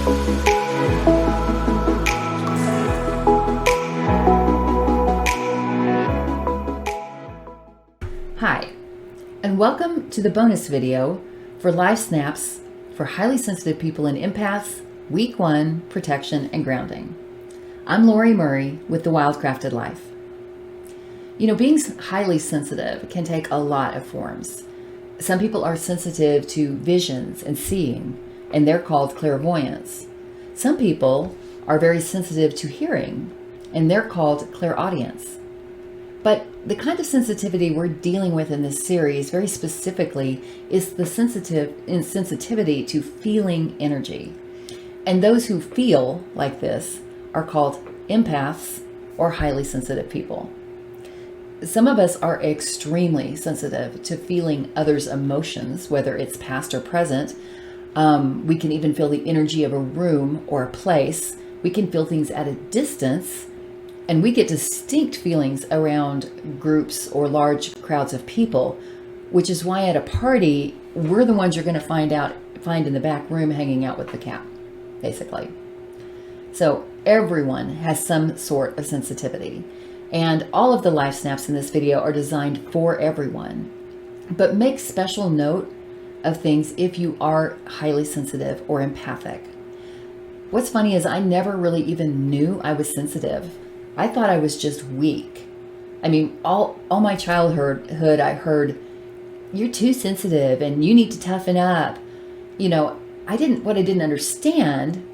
Hi, and welcome to the bonus video for LifeSnaps for Highly Sensitive People and Empaths, Week 1, Protection and Grounding. I'm Lori Murray with the WildCrafted Life. You know, being highly sensitive can take a lot of forms. Some people are sensitive to visions and seeing, and they're called clairvoyants. Some people are very sensitive to hearing, and they're called clairaudience. But the kind of sensitivity we're dealing with in this series very specifically is the sensitivity to feeling energy. And those who feel like this are called empaths or highly sensitive people. Some of us are extremely sensitive to feeling others' emotions, whether it's past or present. We can even feel the energy of a room or a place. We can feel things at a distance. And we get distinct feelings around groups or large crowds of people, which is why at a party, we're the ones you're going to find in the back room hanging out with the cat, basically. So everyone has some sort of sensitivity. And all of the life snaps in this video are designed for everyone. But make special note of things if you are highly sensitive or empathic. What's funny is I never really even knew I was sensitive. I thought I was just weak. I mean, all my childhood, I heard, you're too sensitive and you need to toughen up. You know, what I didn't understand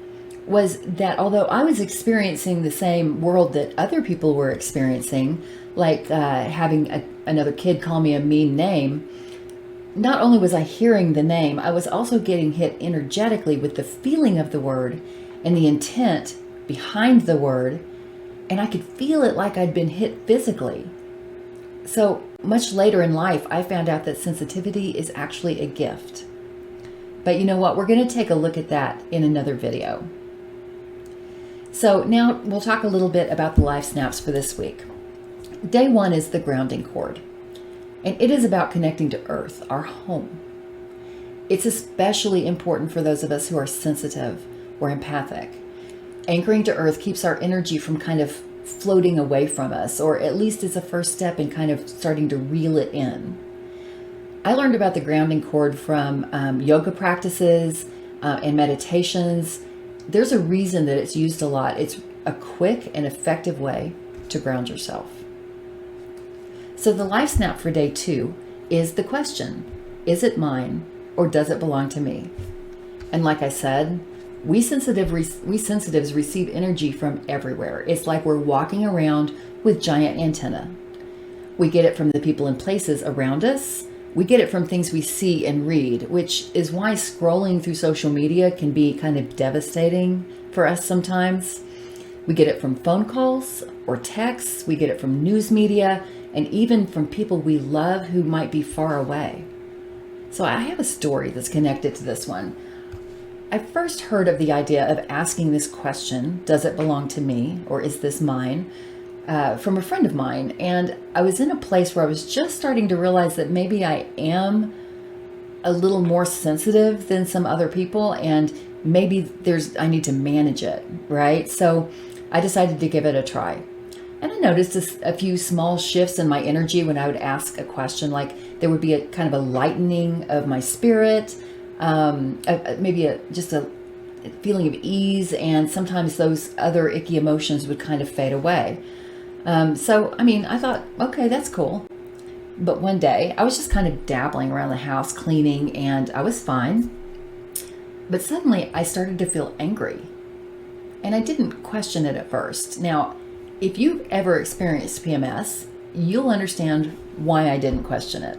was that although I was experiencing the same world that other people were experiencing, like having another kid call me a mean name, not only was I hearing the name, I was also getting hit energetically with the feeling of the word and the intent behind the word. And I could feel it like I'd been hit physically. So much later in life, I found out that sensitivity is actually a gift. But you know what? We're going to take a look at that in another video. So now we'll talk a little bit about the life snaps for this week. Day 1 is the grounding cord. And it is about connecting to Earth, our home. It's especially important for those of us who are sensitive or empathic. Anchoring to Earth keeps our energy from kind of floating away from us, or at least is a first step in kind of starting to reel it in. I learned about the grounding cord from yoga practices and meditations. There's a reason that it's used a lot. It's a quick and effective way to ground yourself. So the life snap for day 2 is the question, is it mine or does it belong to me? And like I said, we sensitives receive energy from everywhere. It's like we're walking around with giant antennae. We get it from the people and places around us. We get it from things we see and read, which is why scrolling through social media can be kind of devastating for us sometimes. We get it from phone calls or texts. We get it from news media and even from people we love who might be far away. So I have a story that's connected to this one. I first heard of the idea of asking this question, does it belong to me or is this mine, from a friend of mine. And I was in a place where I was just starting to realize that maybe I am a little more sensitive than some other people and maybe I need to manage it, right? So I decided to give it a try. And I noticed a few small shifts in my energy when I would ask a question, like there would be a kind of a lightening of my spirit, just a feeling of ease, and sometimes those other icky emotions would kind of fade away. I thought, okay, that's cool. But one day I was just kind of dabbling around the house, cleaning, and I was fine. But suddenly I started to feel angry, and I didn't question it at first. Now, if you've ever experienced PMS, you'll understand why I didn't question it.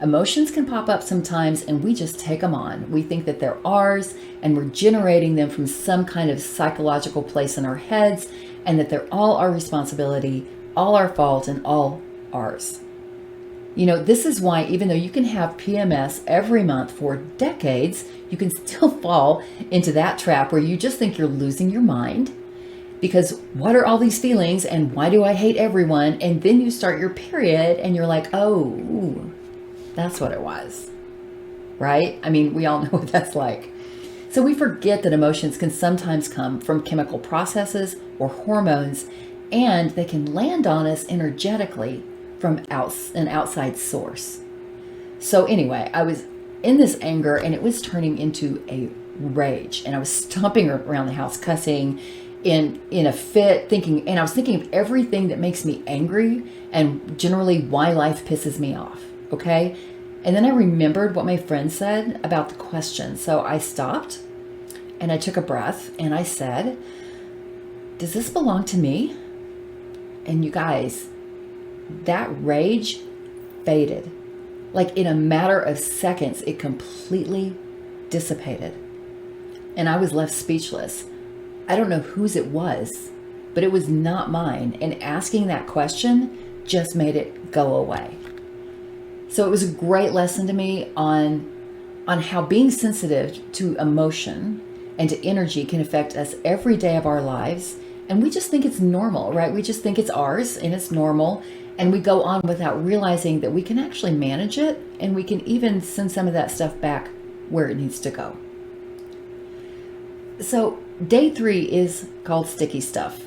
Emotions can pop up sometimes and we just take them on. We think that they're ours and we're generating them from some kind of psychological place in our heads, and that they're all our responsibility, all our fault, and all ours. You know, this is why even though you can have PMS every month for decades, you can still fall into that trap where you just think you're losing your mind. Because what are all these feelings and why do I hate everyone? And then you start your period and you're like, oh, that's what it was, right? I mean, we all know what that's like. So we forget that emotions can sometimes come from chemical processes or hormones, and they can land on us energetically from an outside source. So anyway, I was in this anger and it was turning into a rage, and I was stomping around the house, cussing in a fit, and I was thinking of everything that makes me angry and generally why life pisses me off. Okay. And then I remembered what my friend said about the question. So I stopped and I took a breath and I said, does this belong to me? And you guys, that rage faded. Like in a matter of seconds, it completely dissipated. And I was left speechless. I don't know whose it was, but it was not mine. And asking that question just made it go away. So it was a great lesson to me on how being sensitive to emotion and to energy can affect us every day of our lives. And we just think it's normal, right? We just think it's ours and it's normal. And we go on without realizing that we can actually manage it, and we can even send some of that stuff back where it needs to go. So day 3 is called sticky stuff.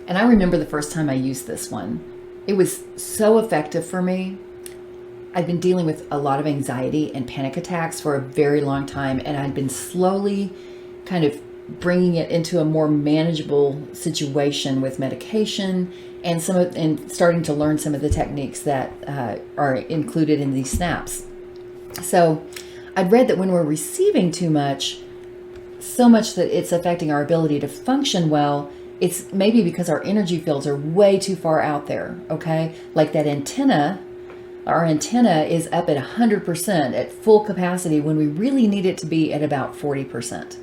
And I remember the first time I used this one. It was so effective for me. I'd been dealing with a lot of anxiety and panic attacks for a very long time, and I'd been slowly kind of bringing it into a more manageable situation with medication and starting to learn some of the techniques that are included in these snaps. So I'd read that when we're receiving too much, so much that it's affecting our ability to function well, it's maybe because our energy fields are way too far out there, okay? Like that antenna, our antenna is up at 100% at full capacity when we really need it to be at about 40%.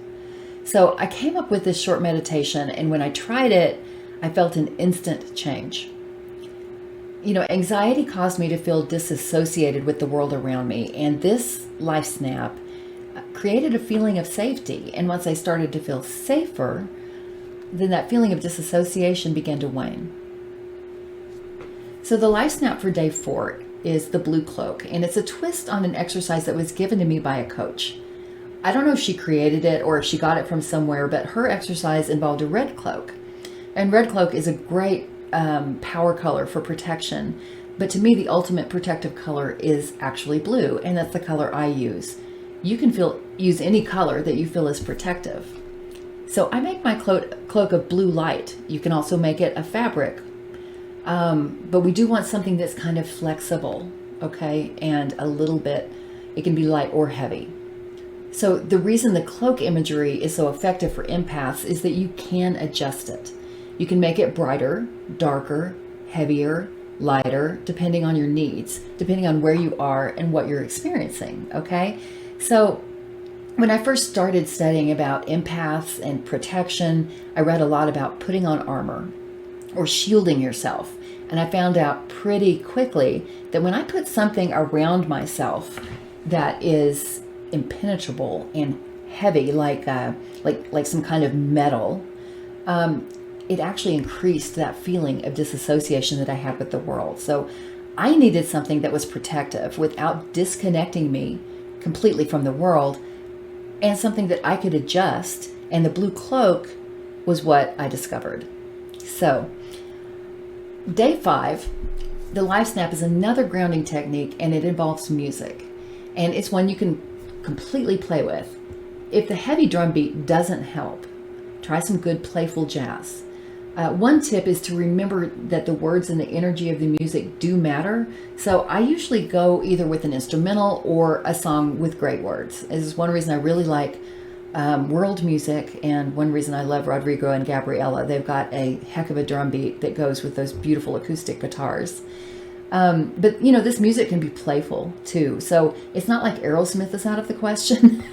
So I came up with this short meditation, and when I tried it, I felt an instant change. You know, anxiety caused me to feel disassociated with the world around me, and this LifeSnap created a feeling of safety. And once I started to feel safer, then that feeling of disassociation began to wane. So the LifeSnap for day 4 is the blue cloak, and it's a twist on an exercise that was given to me by a coach. I don't know if she created it or if she got it from somewhere, but her exercise involved a red cloak. And red cloak is a great power color for protection. But to me, the ultimate protective color is actually blue, and that's the color I use. You can use any color that you feel is protective. So I make my cloak of blue light. You can also make it a fabric. But we do want something that's kind of flexible, okay? And a little bit, it can be light or heavy. So the reason the cloak imagery is so effective for empaths is that you can adjust it. You can make it brighter, darker, heavier, lighter, depending on your needs, depending on where you are and what you're experiencing, okay? So when I first started studying about empaths and protection, I read a lot about putting on armor or shielding yourself. And I found out pretty quickly that when I put something around myself that is impenetrable and heavy, like some kind of metal, it actually increased that feeling of disassociation that I had with the world. So I needed something that was protective without disconnecting me completely from the world, and something that I could adjust. And the blue cloak was what I discovered. So day 5, the LifeSnap is another grounding technique, and it involves music. And it's one you can completely play with. If the heavy drum beat doesn't help, try some good playful jazz. One tip is to remember that the words and the energy of the music do matter. So I usually go either with an instrumental or a song with great words. This is one reason I really like world music, and one reason I love Rodrigo and Gabriela. They've got a heck of a drum beat that goes with those beautiful acoustic guitars. But you know, this music can be playful too. So it's not like Aerosmith is out of the question.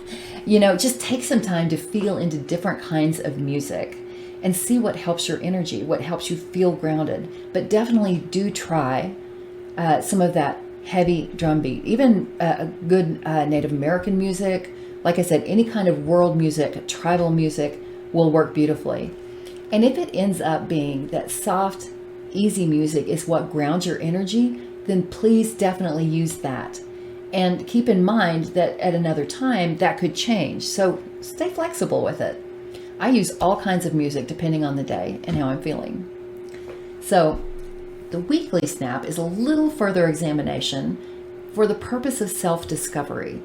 You know, just take some time to feel into different kinds of music and see what helps your energy, what helps you feel grounded. But definitely do try some of that heavy drum beat, even good Native American music. Like I said, any kind of world music, tribal music will work beautifully. And if it ends up being that soft, easy music is what grounds your energy, then please definitely use that. And keep in mind that at another time that could change. So stay flexible with it. I use all kinds of music depending on the day and how I'm feeling. So the weekly snap is a little further examination for the purpose of self-discovery.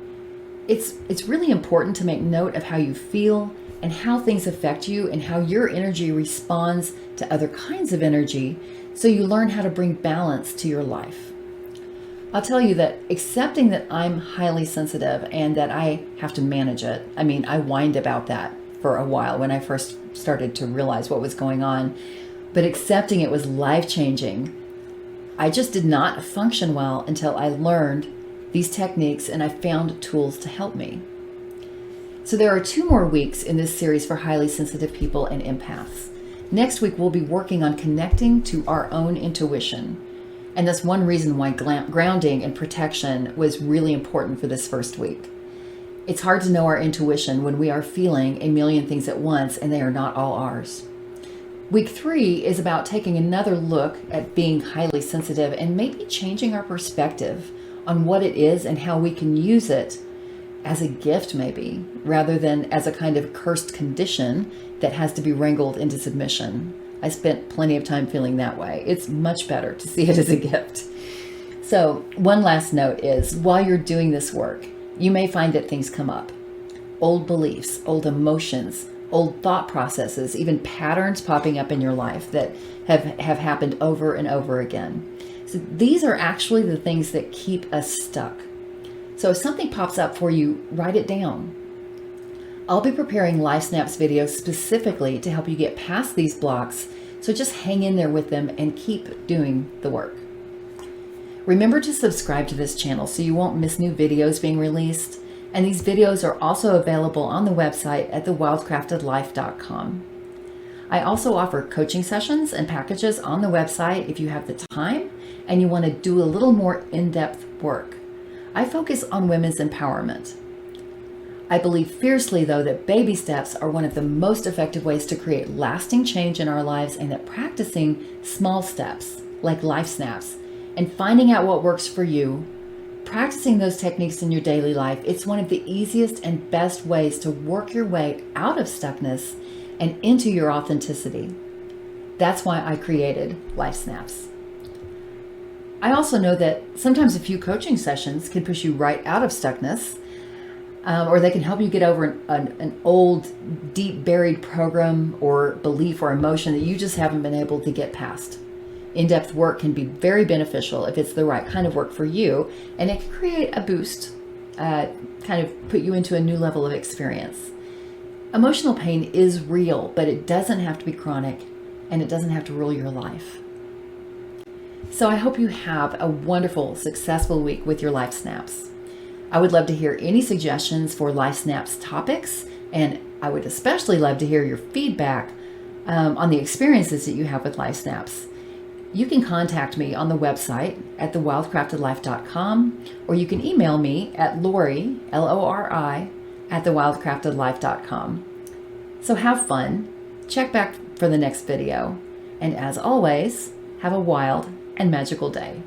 It's really important to make note of how you feel and how things affect you and how your energy responds to other kinds of energy, so you learn how to bring balance to your life. I'll tell you that accepting that I'm highly sensitive and that I have to manage it, I whined about that for a while when I first started to realize what was going on, but accepting it was life-changing. I just did not function well until I learned these techniques and I found tools to help me. So there are 2 more weeks in this series for highly sensitive people and empaths. Next week, we'll be working on connecting to our own intuition. And that's one reason why grounding and protection was really important for this first week. It's hard to know our intuition when we are feeling a million things at once and they are not all ours. Week 3 is about taking another look at being highly sensitive and maybe changing our perspective on what it is and how we can use it as a gift maybe, rather than as a kind of cursed condition that has to be wrangled into submission. I spent plenty of time feeling that way. It's much better to see it as a gift. So one last note is, while you're doing this work, you may find that things come up. Old beliefs, old emotions, old thought processes, even patterns popping up in your life that have happened over and over again. So these are actually the things that keep us stuck. So if something pops up for you, write it down. I'll be preparing LifeSnaps videos specifically to help you get past these blocks, so just hang in there with them and keep doing the work. Remember to subscribe to this channel so you won't miss new videos being released. And these videos are also available on the website at WildCraftedLife.com. I also offer coaching sessions and packages on the website if you have the time and you want to do a little more in-depth work. I focus on women's empowerment. I believe fiercely, though, that baby steps are one of the most effective ways to create lasting change in our lives, and that practicing small steps like LifeSnaps and finding out what works for you, practicing those techniques in your daily life, it's one of the easiest and best ways to work your way out of stuckness and into your authenticity. That's why I created LifeSnaps. I also know that sometimes a few coaching sessions can push you right out of stuckness, or they can help you get over an old, deep buried program or belief or emotion that you just haven't been able to get past. In-depth work can be very beneficial if it's the right kind of work for you, and it can create a boost, kind of put you into a new level of experience. Emotional pain is real, but it doesn't have to be chronic, and it doesn't have to rule your life. So I hope you have a wonderful, successful week with your LifeSnaps. I would love to hear any suggestions for LifeSnaps topics, and I would especially love to hear your feedback on the experiences that you have with LifeSnaps. You can contact me on the website at thewildcraftedlife.com, or you can email me at Lori, Lori, at thewildcraftedlife.com. So have fun, check back for the next video, and as always, have a wild and magical day.